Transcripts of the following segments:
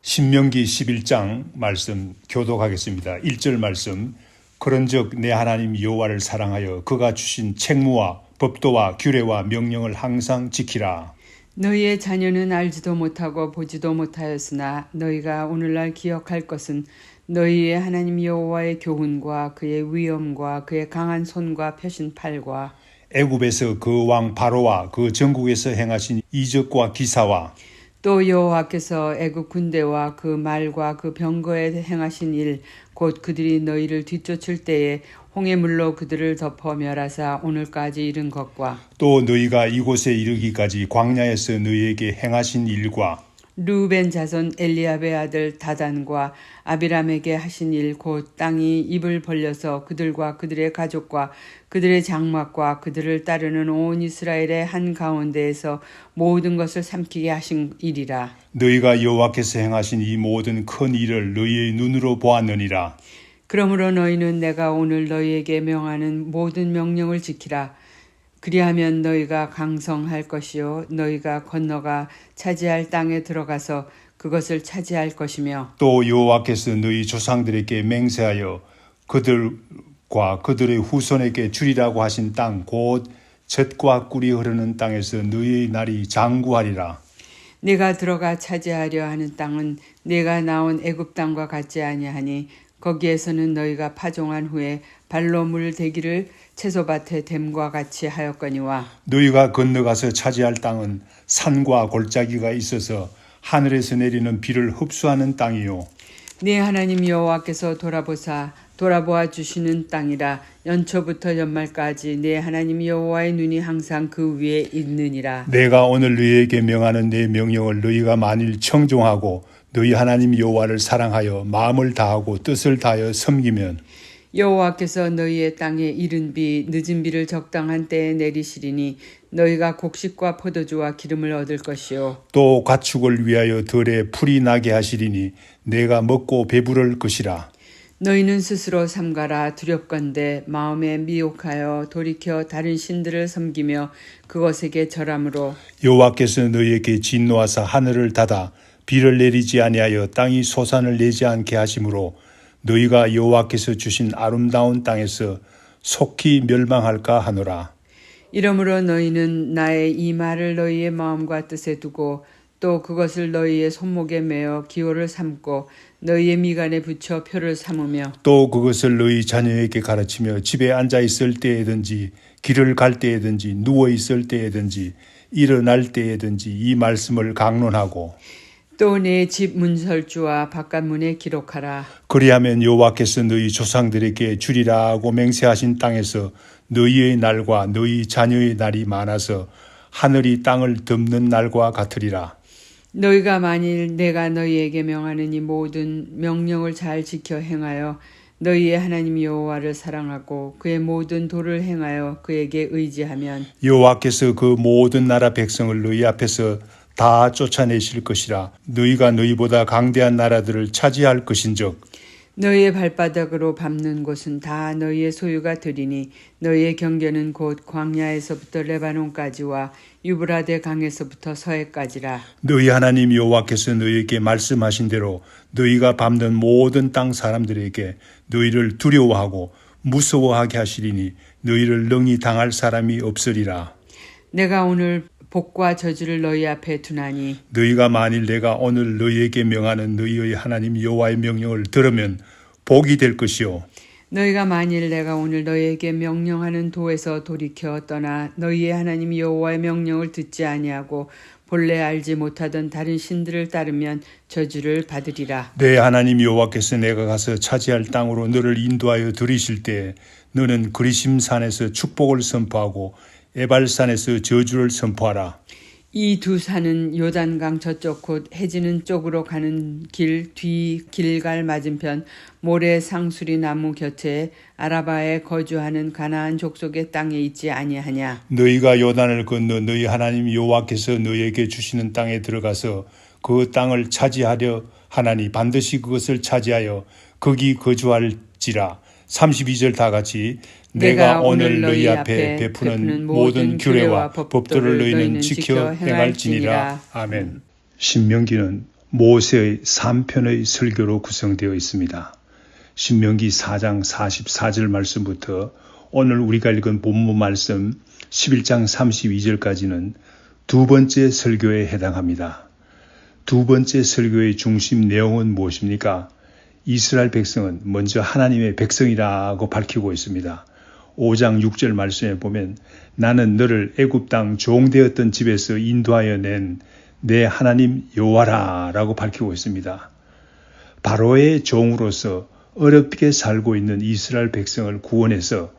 신명기 11장 말씀 교독하겠습니다. 1절 말씀. 그런즉 내 하나님 여호와를 사랑하여 그가 주신 책무와 법도와 규례와 명령을 항상 지키라. 너희의 자녀는 알지도 못하고 보지도 못하였으나 너희가 오늘날 기억할 것은 너희의 하나님 여호와의 교훈과 그의 위엄과 그의 강한 손과 펴신 팔과 애굽에서 그 왕 바로와 그 전국에서 행하신 이적과 기사와 또 여호와께서 애굽 군대와 그 말과 그 병거에 행하신 일 곧 그들이 너희를 뒤쫓을 때에 홍해물로 그들을 덮어 멸하사 오늘까지 이른 것과 또 너희가 이곳에 이르기까지 광야에서 너희에게 행하신 일과 르우벤 자손 엘리압의 아들 다단과 아비람에게 하신 일 곧 땅이 입을 벌려서 그들과 그들의 가족과 그들의 장막과 그들을 따르는 온 이스라엘의 한 가운데에서 모든 것을 삼키게 하신 일이라. 너희가 여호와께서 행하신 이 모든 큰 일을 너희의 눈으로 보았느니라. 그러므로 너희는 내가 오늘 너희에게 명하는 모든 명령을 지키라. 그리하면 너희가 강성할 것이요 너희가 건너가 차지할 땅에 들어가서 그것을 차지할 것이며 또 여호와께서 너희 조상들에게 맹세하여 그들과 그들의 후손에게 주리라고 하신 땅 곧 젖과 꿀이 흐르는 땅에서 너희의 날이 장구하리라. 네가 들어가 차지하려 하는 땅은 네가 나온 애굽 땅과 같지 아니하니 거기에서는 너희가 파종한 후에 발로 물 대기를 채소밭에 댐과 같이 하였거니와 너희가 건너가서 차지할 땅은 산과 골짜기가 있어서 하늘에서 내리는 비를 흡수하는 땅이요 네 하나님 여호와께서 돌아보아 주시는 땅이라. 연초부터 연말까지 네 하나님 여호와의 눈이 항상 그 위에 있느니라. 내가 오늘 너희에게 명하는 내 명령을 너희가 만일 청종하고 너희 하나님 여호와를 사랑하여 마음을 다하고 뜻을 다하여 섬기면 여호와께서 너희의 땅에 이른 비 늦은 비를 적당한 때에 내리시리니 너희가 곡식과 포도주와 기름을 얻을 것이요 또 가축을 위하여 들에 풀이 나게 하시리니 내가 먹고 배부를 것이라. 너희는 스스로 삼가라. 두렵건대 마음에 미혹하여 돌이켜 다른 신들을 섬기며 그것에게 절함으로 여호와께서 너희에게 진노하사 하늘을 닫아 비를 내리지 아니하여 땅이 소산을 내지 않게 하심으로 너희가 여호와께서 주신 아름다운 땅에서 속히 멸망할까 하노라. 이러므로 너희는 나의 이 말을 너희의 마음과 뜻에 두고 또 그것을 너희의 손목에 매어 기호를 삼고 너희의 미간에 붙여 표를 삼으며 또 그것을 너희 자녀에게 가르치며 집에 앉아 있을 때에든지 길을 갈 때에든지 누워 있을 때에든지 일어날 때에든지 이 말씀을 강론하고 또 내 집 문설주와 바깥문에 기록하라. 그리하면 여호와께서 너희 조상들에게 주리라고 맹세하신 땅에서 너희의 날과 너희 자녀의 날이 많아서 하늘이 땅을 덮는 날과 같으리라. 너희가 만일 내가 너희에게 명하는 이 모든 명령을 잘 지켜 행하여 너희의 하나님 여호와를 사랑하고 그의 모든 도를 행하여 그에게 의지하면 여호와께서 그 모든 나라 백성을 너희 앞에서 다 쫓아내실 것이라. 너희가 너희보다 강대한 나라들을 차지할 것인즉 너희의 발바닥으로 밟는 곳은 다 너희의 소유가 되리니 너희의 경계는 곧 광야에서부터 레바논까지와 유브라데 강에서부터 서해까지라. 너희 하나님 여호와께서 너희에게 말씀하신 대로 너희가 밟는 모든 땅 사람들에게 너희를 두려워하고 무서워하게 하시리니 너희를 능히 당할 사람이 없으리라. 내가 오늘 복과 저주를 너희 앞에 두나니 너희가 만일 내가 오늘 너희에게 명하는 너희의 하나님 여호와의 명령을 들으면 복이 될 것이요 너희가 만일 내가 오늘 너희에게 명령하는 도에서 돌이켜 떠나 너희의 하나님 여호와의 명령을 듣지 아니하고 본래 알지 못하던 다른 신들을 따르면 저주를 받으리라. 내 하나님 여호와께서 내가 가서 차지할 땅으로 너를 인도하여 들이실 때에 너는 그리심 산에서 축복을 선포하고 에발산에서 저주를 선포하라. 이 두 산은 요단강 저쪽 곧 해지는 쪽으로 가는 길 뒤 길갈 맞은편 모래 상수리 나무 곁에 아라바에 거주하는 가나안 족속의 땅에 있지 아니하냐. 너희가 요단을 건너 너희 하나님 여호와께서 너희에게 주시는 땅에 들어가서 그 땅을 차지하려 하나니 반드시 그것을 차지하여 거기 거주할지라. 32절 다 같이 내가 오늘 너희 앞에 베푸는 모든 규례와 법도를 너희는 지켜 행할지니라. 아멘. 신명기는 모세의 3편의 설교로 구성되어 있습니다. 신명기 4장 44절 말씀부터 오늘 우리가 읽은 본문 말씀 11장 32절까지는 두 번째 설교에 해당합니다. 두 번째 설교의 중심 내용은 무엇입니까? 이스라엘 백성은 먼저 하나님의 백성이라고 밝히고 있습니다. 5장 6절 말씀에 보면 나는 너를 애굽 땅 종되었던 집에서 인도하여 낸 내 하나님 여호와라 라고 밝히고 있습니다. 바로의 종으로서 어렵게 살고 있는 이스라엘 백성을 구원해서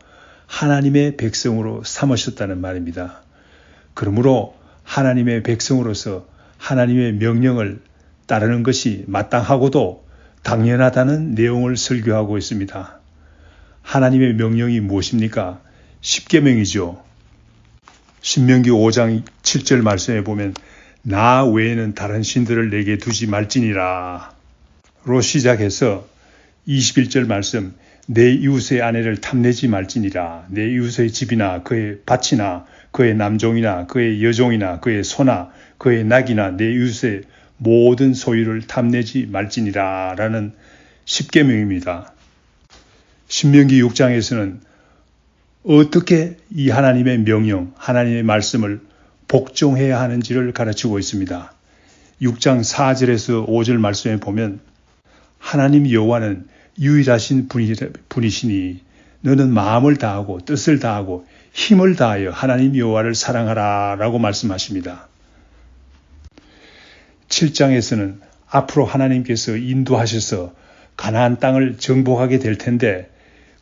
하나님의 백성으로 삼으셨다는 말입니다. 그러므로 하나님의 백성으로서 하나님의 명령을 따르는 것이 마땅하고도 당연하다는 내용을 설교하고 있습니다. 하나님의 명령이 무엇입니까? 십계명이죠. 신명기 5장 7절 말씀에 보면 나 외에는 다른 신들을 내게 두지 말지니라 로 시작해서 21절 말씀 내 이웃의 아내를 탐내지 말지니라 내 이웃의 집이나 그의 밭이나 그의 남종이나 그의 여종이나 그의 소나 그의 낙이나 내 이웃의 모든 소유를 탐내지 말지니라 라는 십계명입니다. 신명기 6장에서는 어떻게 이 하나님의 명령, 하나님의 말씀을 복종해야 하는지를 가르치고 있습니다. 6장 4절에서 5절 말씀에 보면 하나님 여호와는 유일하신 분이시니 너는 마음을 다하고 뜻을 다하고 힘을 다하여 하나님 여호와를 사랑하라 라고 말씀하십니다. 7장에서는 앞으로 하나님께서 인도하셔서 가나안 땅을 정복하게 될 텐데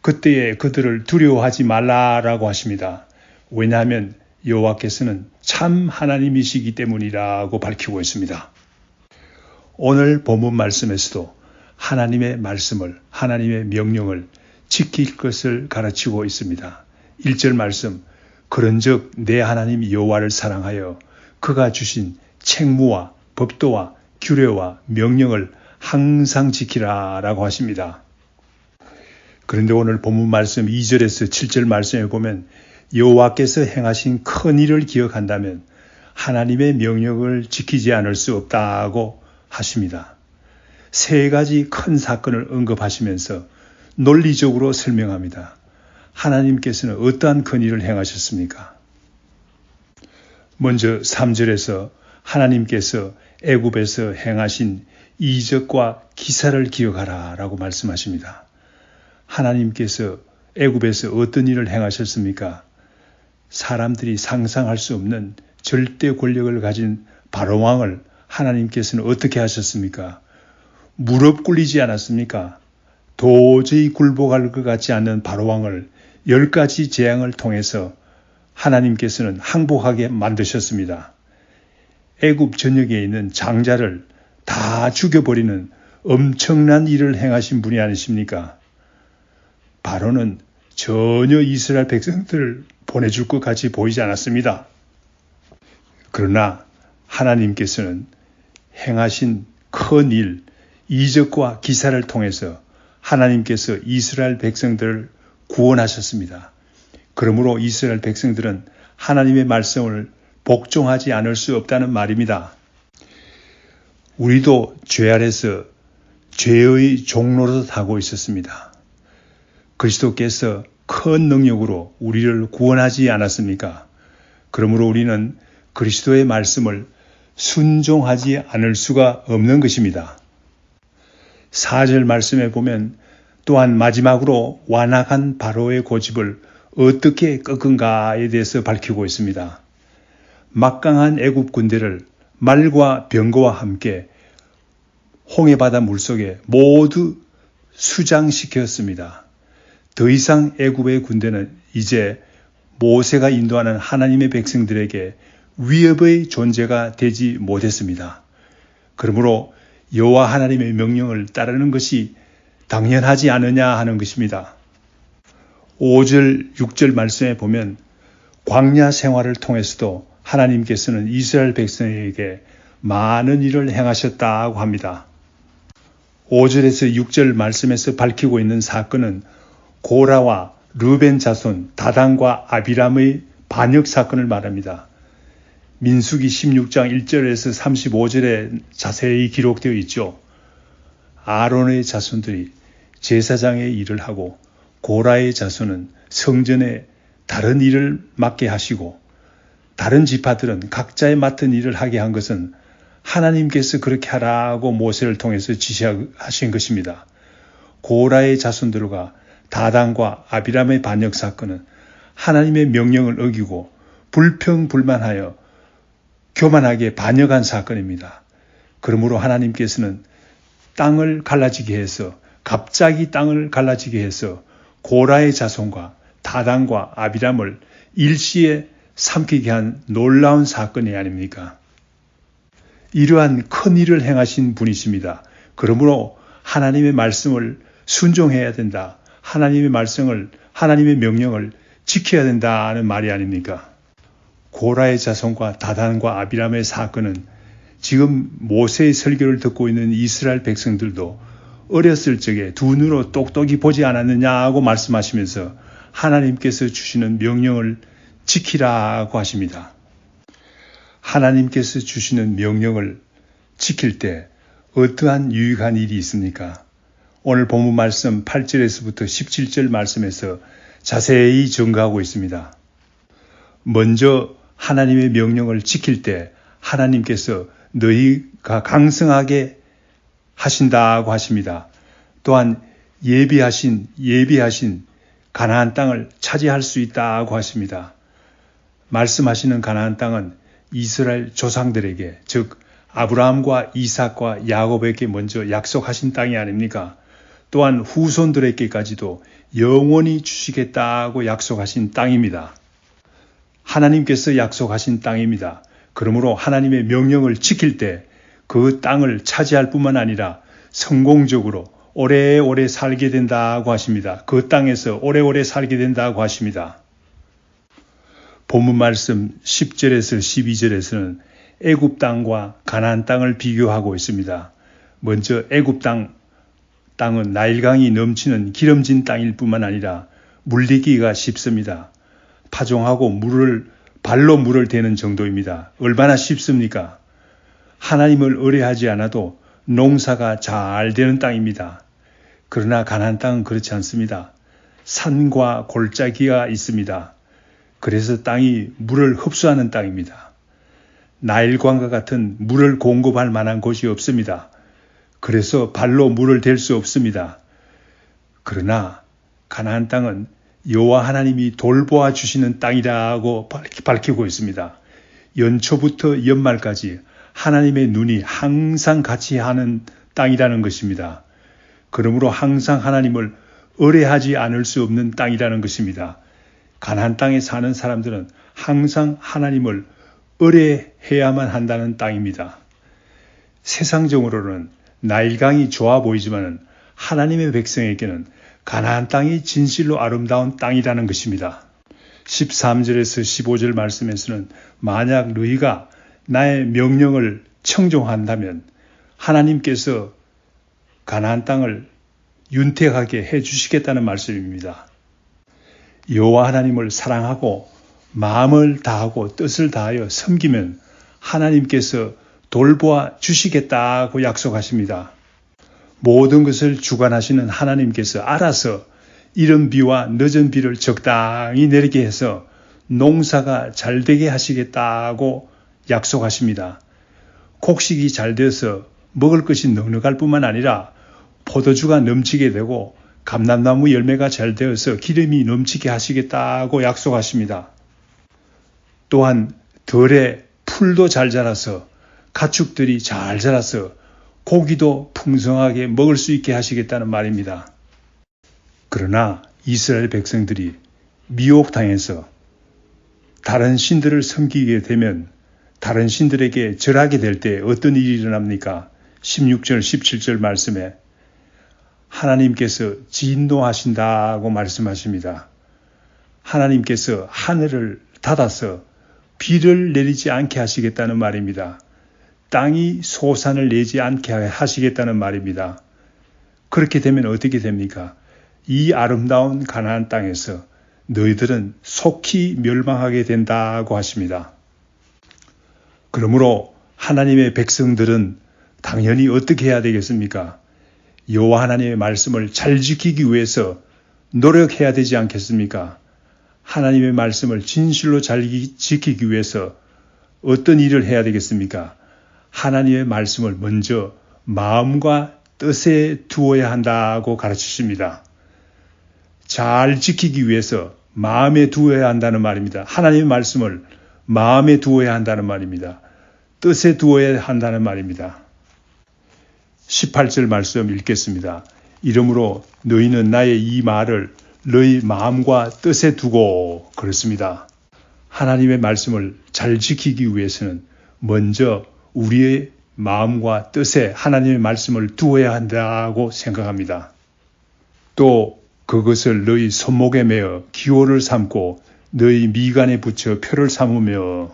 그때에 그들을 두려워하지 말라라고 하십니다. 왜냐하면 여호와께서는 참 하나님이시기 때문이라고 밝히고 있습니다. 오늘 본문 말씀에서도 하나님의 말씀을, 하나님의 명령을 지킬 것을 가르치고 있습니다. 1절 말씀, 그런즉 내 하나님 여호와를 사랑하여 그가 주신 책무와 법도와 규례와 명령을 항상 지키라 라고 하십니다. 그런데 오늘 본문 말씀 2절에서 7절 말씀에 보면 여호와께서 행하신 큰 일을 기억한다면 하나님의 명령을 지키지 않을 수 없다고 하십니다. 세 가지 큰 사건을 언급하시면서 논리적으로 설명합니다. 하나님께서는 어떠한 큰 일을 행하셨습니까? 먼저 3절에서 하나님께서 애굽에서 행하신 이적과 기사를 기억하라 라고 말씀하십니다. 하나님께서 애굽에서 어떤 일을 행하셨습니까? 사람들이 상상할 수 없는 절대 권력을 가진 바로왕을 하나님께서는 어떻게 하셨습니까? 무릎 꿇리지 않았습니까? 도저히 굴복할 것 같지 않는 바로왕을 10가지 재앙을 통해서 하나님께서는 항복하게 만드셨습니다. 애굽 전역에 있는 장자를 다 죽여버리는 엄청난 일을 행하신 분이 아니십니까? 바로는 전혀 이스라엘 백성들을 보내줄 것 같이 보이지 않았습니다. 그러나 하나님께서는 행하신 큰 일, 이적과 기사를 통해서 하나님께서 이스라엘 백성들을 구원하셨습니다. 그러므로 이스라엘 백성들은 하나님의 말씀을 복종하지 않을 수 없다는 말입니다. 우리도 죄 아래서 죄의 종노릇 하고 있었습니다. 그리스도께서 큰 능력으로 우리를 구원하지 않았습니까? 그러므로 우리는 그리스도의 말씀을 순종하지 않을 수가 없는 것입니다. 4절 말씀에 보면 또한 마지막으로 완악한 바로의 고집을 어떻게 꺾은가에 대해서 밝히고 있습니다. 막강한 애굽 군대를 말과 병거와 함께 홍해바다 물속에 모두 수장시켰습니다. 더 이상 애굽의 군대는 이제 모세가 인도하는 하나님의 백성들에게 위협의 존재가 되지 못했습니다. 그러므로 여호와 하나님의 명령을 따르는 것이 당연하지 않느냐 하는 것입니다. 5절, 6절 말씀에 보면 광야 생활을 통해서도 하나님께서는 이스라엘 백성에게 많은 일을 행하셨다고 합니다. 5절에서 6절 말씀에서 밝히고 있는 사건은 고라와 르벤 자손 다단과 아비람의 반역 사건을 말합니다. 민수기 16장 1절에서 35절에 자세히 기록되어 있죠. 아론의 자손들이 제사장의 일을 하고 고라의 자손은 성전에 다른 일을 맡게 하시고 다른 지파들은 각자의 맡은 일을 하게 한 것은 하나님께서 그렇게 하라고 모세를 통해서 지시하신 것입니다. 고라의 자손들과 다단과 아비람의 반역 사건은 하나님의 명령을 어기고 불평불만하여 교만하게 반역한 사건입니다. 그러므로 하나님께서는 땅을 갈라지게 해서 갑자기 땅을 갈라지게 해서 고라의 자손과 다단과 아비람을 일시에 삼키게 한 놀라운 사건이 아닙니까? 이러한 큰 일을 행하신 분이십니다. 그러므로 하나님의 말씀을 순종해야 된다. 하나님의 명령을 지켜야 된다는 말이 아닙니까? 고라의 자손과 다단과 아비람의 사건은 지금 모세의 설교를 듣고 있는 이스라엘 백성들도 어렸을 적에 두 눈으로 똑똑히 보지 않았느냐고 말씀하시면서 하나님께서 주시는 명령을 지키라고 하십니다. 하나님께서 주시는 명령을 지킬 때 어떠한 유익한 일이 있습니까? 오늘 본문 말씀 8절에서부터 17절 말씀에서 자세히 증거하고 있습니다. 먼저 하나님의 명령을 지킬 때 하나님께서 너희가 강성하게 하신다고 하십니다. 또한 예비하신 가나안 땅을 차지할 수 있다고 하십니다. 말씀하시는 가나안 땅은 이스라엘 조상들에게, 즉 아브라함과 이삭과 야곱에게 먼저 약속하신 땅이 아닙니까? 또한 후손들에게까지도 영원히 주시겠다고 약속하신 땅입니다. 하나님께서 약속하신 땅입니다. 그러므로 하나님의 명령을 지킬 때 그 땅을 차지할 뿐만 아니라 성공적으로 오래오래 살게 된다고 하십니다. 그 땅에서 오래오래 살게 된다고 하십니다. 본문 말씀 10절에서 12절에서는 애굽 땅과 가나안 땅을 비교하고 있습니다. 먼저 애굽 땅은 나일강이 넘치는 기름진 땅일 뿐만 아니라 물리기가 쉽습니다. 파종하고 발로 물을 대는 정도입니다. 얼마나 쉽습니까? 하나님을 의뢰하지 않아도 농사가 잘 되는 땅입니다. 그러나 가나안 땅은 그렇지 않습니다. 산과 골짜기가 있습니다. 그래서 땅이 물을 흡수하는 땅입니다. 나일강과 같은 물을 공급할 만한 곳이 없습니다. 그래서 발로 물을 댈 수 없습니다. 그러나 가나안 땅은 여호와 하나님이 돌보아 주시는 땅이라고 밝히고 있습니다. 연초부터 연말까지 하나님의 눈이 항상 같이 하는 땅이라는 것입니다. 그러므로 항상 하나님을 의뢰하지 않을 수 없는 땅이라는 것입니다. 가나안 땅에 사는 사람들은 항상 하나님을 의뢰해야만 한다는 땅입니다. 세상적으로는 나일강이 좋아 보이지만 하나님의 백성에게는 가나안 땅이 진실로 아름다운 땅이라는 것입니다. 13절에서 15절 말씀에서는 만약 너희가 나의 명령을 청종한다면 하나님께서 가나안 땅을 윤택하게 해주시겠다는 말씀입니다. 여호와 하나님을 사랑하고 마음을 다하고 뜻을 다하여 섬기면 하나님께서 돌보아 주시겠다고 약속하십니다. 모든 것을 주관하시는 하나님께서 알아서 이른 비와 늦은 비를 적당히 내리게 해서 농사가 잘 되게 하시겠다고 약속하십니다. 곡식이 잘 되어서 먹을 것이 넉넉할 뿐만 아니라 포도주가 넘치게 되고 감람나무 열매가 잘 되어서 기름이 넘치게 하시겠다고 약속하십니다. 또한 들에 풀도 잘 자라서 가축들이 잘 자라서 고기도 풍성하게 먹을 수 있게 하시겠다는 말입니다. 그러나 이스라엘 백성들이 미혹당해서 다른 신들을 섬기게 되면 다른 신들에게 절하게 될 때 어떤 일이 일어납니까? 16절, 17절 말씀에 하나님께서 진노하신다고 말씀하십니다. 하나님께서 하늘을 닫아서 비를 내리지 않게 하시겠다는 말입니다. 땅이 소산을 내지 않게 하시겠다는 말입니다. 그렇게 되면 어떻게 됩니까? 이 아름다운 가나안 땅에서 너희들은 속히 멸망하게 된다고 하십니다. 그러므로 하나님의 백성들은 당연히 어떻게 해야 되겠습니까? 여호와 하나님의 말씀을 잘 지키기 위해서 노력해야 되지 않겠습니까? 하나님의 말씀을 진실로 잘 지키기 위해서 어떤 일을 해야 되겠습니까? 하나님의 말씀을 먼저 마음과 뜻에 두어야 한다고 가르치십니다. 잘 지키기 위해서 마음에 두어야 한다는 말입니다. 하나님의 말씀을 마음에 두어야 한다는 말입니다. 뜻에 두어야 한다는 말입니다. 18절 말씀 읽겠습니다. 이러므로 너희는 나의 이 말을 너희 마음과 뜻에 두고 그렇습니다. 하나님의 말씀을 잘 지키기 위해서는 먼저 우리의 마음과 뜻에 하나님의 말씀을 두어야 한다고 생각합니다. 또 그것을 너희 손목에 매어 기호를 삼고 너희 미간에 붙여 표를 삼으며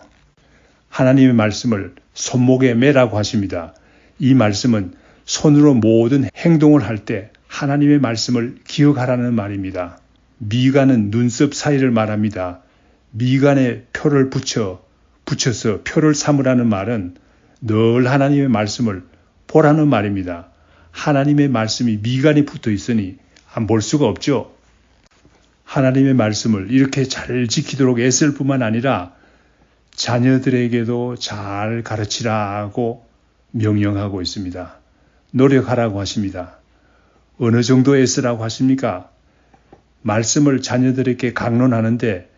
하나님의 말씀을 손목에 매라고 하십니다. 이 말씀은 손으로 모든 행동을 할 때 하나님의 말씀을 기억하라는 말입니다. 미간은 눈썹 사이를 말합니다. 미간에 표를 붙여서 표를 삼으라는 말은 늘 하나님의 말씀을 보라는 말입니다. 하나님의 말씀이 미간에 붙어 있으니 안 볼 수가 없죠. 하나님의 말씀을 이렇게 잘 지키도록 애쓸 뿐만 아니라 자녀들에게도 잘 가르치라고 명령하고 있습니다. 노력하라고 하십니다. 어느 정도 애쓰라고 하십니까? 말씀을 자녀들에게 강론하는데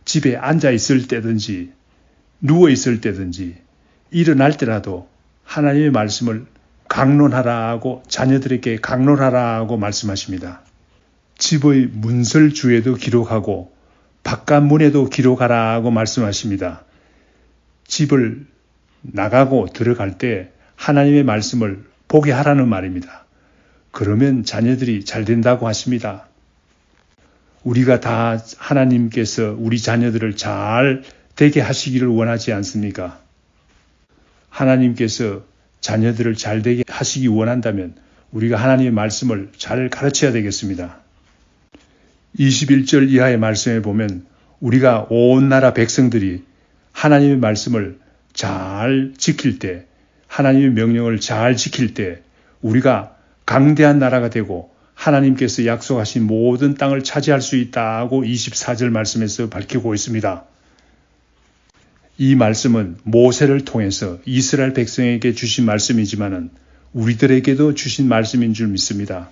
집에 앉아 있을 때든지 누워 있을 때든지 일어날 때라도 하나님의 말씀을 강론하라고 자녀들에게 강론하라고 말씀하십니다. 집의 문설주에도 기록하고 바깥문에도 기록하라고 말씀하십니다. 집을 나가고 들어갈 때 하나님의 말씀을 보게 하라는 말입니다. 그러면 자녀들이 잘 된다고 하십니다. 우리가 다 하나님께서 우리 자녀들을 잘 되게 하시기를 원하지 않습니까? 하나님께서 자녀들을 잘 되게 하시기 원한다면 우리가 하나님의 말씀을 잘 가르쳐야 되겠습니다. 21절 이하의 말씀에 보면 우리가 온 나라 백성들이 하나님의 말씀을 잘 지킬 때, 하나님의 명령을 잘 지킬 때 우리가 강대한 나라가 되고 하나님께서 약속하신 모든 땅을 차지할 수 있다고 24절 말씀에서 밝히고 있습니다. 이 말씀은 모세를 통해서 이스라엘 백성에게 주신 말씀이지만은 우리들에게도 주신 말씀인 줄 믿습니다.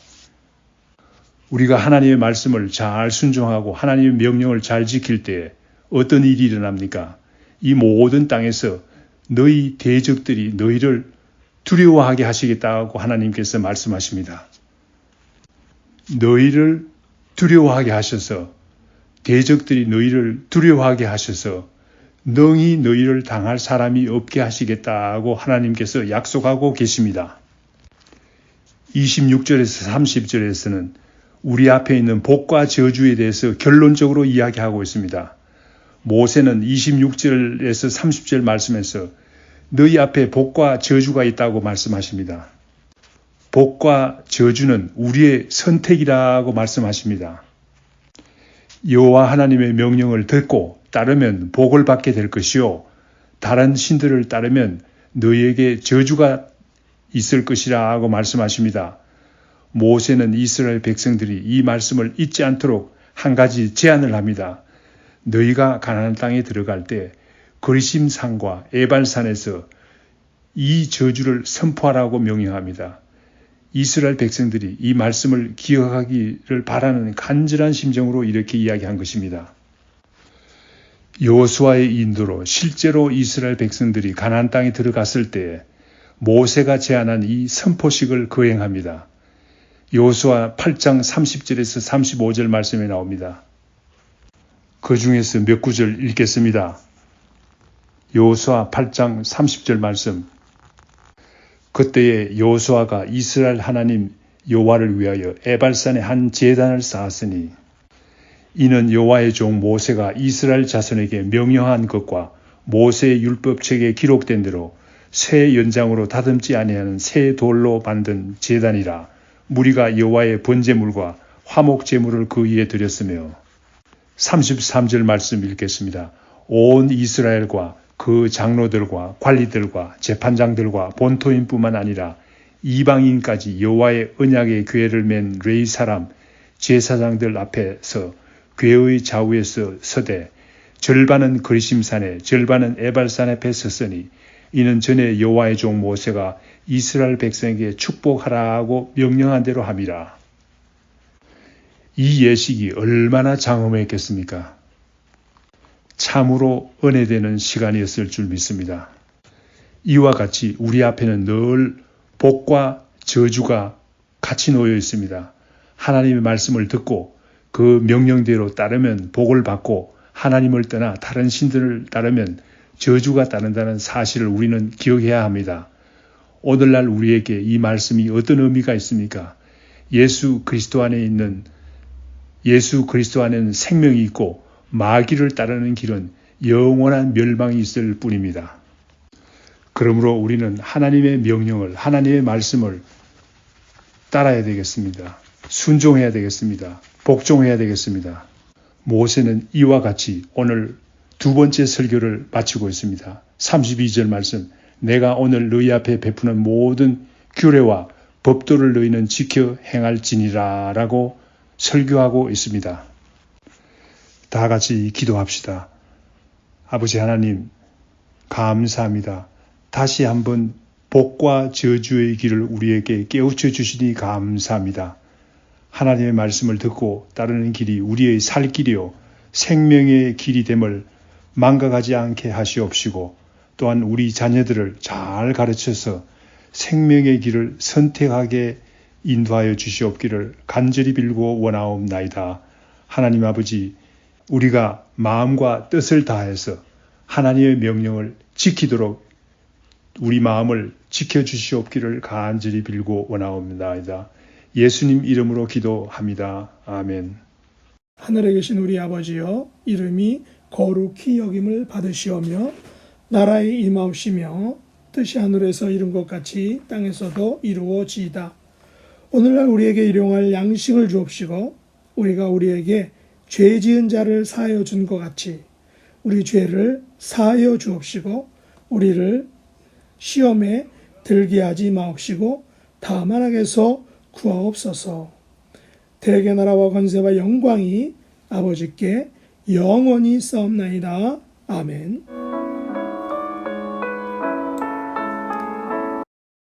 우리가 하나님의 말씀을 잘 순종하고 하나님의 명령을 잘 지킬 때에 어떤 일이 일어납니까? 이 모든 땅에서 너희 대적들이 너희를 두려워하게 하시겠다고 하나님께서 말씀하십니다. 너희를 두려워하게 하셔서 대적들이 너희를 두려워하게 하셔서 능히 너희를 당할 사람이 없게 하시겠다고 하나님께서 약속하고 계십니다. 26절에서 30절에서는 우리 앞에 있는 복과 저주에 대해서 결론적으로 이야기하고 있습니다. 모세는 26절에서 30절 말씀에서 너희 앞에 복과 저주가 있다고 말씀하십니다. 복과 저주는 우리의 선택이라고 말씀하십니다. 여호와 하나님의 명령을 듣고 따르면 복을 받게 될 것이요 다른 신들을 따르면 너희에게 저주가 있을 것이라고 말씀하십니다. 모세는 이스라엘 백성들이 이 말씀을 잊지 않도록 한 가지 제안을 합니다. 너희가 가나안 땅에 들어갈 때 거리심산과 에발산에서 이 저주를 선포하라고 명령합니다. 이스라엘 백성들이 이 말씀을 기억하기를 바라는 간절한 심정으로 이렇게 이야기한 것입니다. 여호수아의 인도로 실제로 이스라엘 백성들이 가나안 땅에 들어갔을 때에 모세가 제안한 이 선포식을 거행합니다. 여호수아 8장 30절에서 35절 말씀에 나옵니다. 그 중에서 몇 구절 읽겠습니다. 여호수아 8장 30절 말씀. 그때에 여호수아가 이스라엘 하나님 여호와를 위하여 에발산에 한 제단을 쌓았으니 이는 여호와의 종 모세가 이스라엘 자손에게 명령한 것과 모세의 율법책에 기록된 대로 새 연장으로 다듬지 아니하는 새 돌로 만든 제단이라. 무리가 여호와의 번제물과 화목 제물을 그 위에 드렸으며 33절 말씀 읽겠습니다. 온 이스라엘과 그 장로들과 관리들과 재판장들과 본토인뿐만 아니라 이방인까지 여호와의 언약의 궤를 맨 레위 사람 제사장들 앞에서 궤의 좌우에서 서되 절반은 거리심산에 절반은 에발산 앞에 섰으니 이는 전에 여호와의 종 모세가 이스라엘 백성에게 축복하라고 명령한 대로 함이라. 이 예식이 얼마나 장엄했겠습니까? 참으로 은혜되는 시간이었을 줄 믿습니다. 이와 같이 우리 앞에는 늘 복과 저주가 같이 놓여 있습니다. 하나님의 말씀을 듣고 그 명령대로 따르면 복을 받고 하나님을 떠나 다른 신들을 따르면 저주가 따른다는 사실을 우리는 기억해야 합니다. 오늘날 우리에게 이 말씀이 어떤 의미가 있습니까? 예수 그리스도 안에는 생명이 있고 마귀를 따르는 길은 영원한 멸망이 있을 뿐입니다. 그러므로 우리는 하나님의 명령을, 하나님의 말씀을 따라야 되겠습니다. 순종해야 되겠습니다. 복종해야 되겠습니다. 모세는 이와 같이 오늘 두 번째 설교를 마치고 있습니다. 32절 말씀, 내가 오늘 너희 앞에 베푸는 모든 규례와 법도를 너희는 지켜 행할지니라 라고 설교하고 있습니다. 다 같이 기도합시다. 아버지 하나님, 감사합니다. 다시 한번 복과 저주의 길을 우리에게 깨우쳐 주시니 감사합니다. 하나님의 말씀을 듣고 따르는 길이 우리의 살 길이요 생명의 길이 됨을 망각하지 않게 하시옵시고, 또한 우리 자녀들을 잘 가르쳐서 생명의 길을 선택하게 인도하여 주시옵기를 간절히 빌고 원하옵나이다. 하나님 아버지, 우리가 마음과 뜻을 다해서 하나님의 명령을 지키도록 우리 마음을 지켜주시옵기를 간절히 빌고 원하옵나이다. 예수님 이름으로 기도합니다. 아멘. 하늘에 계신 우리 아버지여, 이름이 거룩히 여김을 받으시오며 나라의 임하옵시며 뜻이 하늘에서 이룬 것 같이 땅에서도 이루어지이다. 오늘날 우리에게 일용할 양식을 주옵시고, 우리가 우리에게 죄 지은 자를 사하여 준 것 같이 우리 죄를 사하여 주옵시고, 우리를 시험에 들게 하지 마옵시고 다만 악에서 구하옵소서. 대개 나라와 권세와 영광이 아버지께 영원히 싸움나이다. 아멘.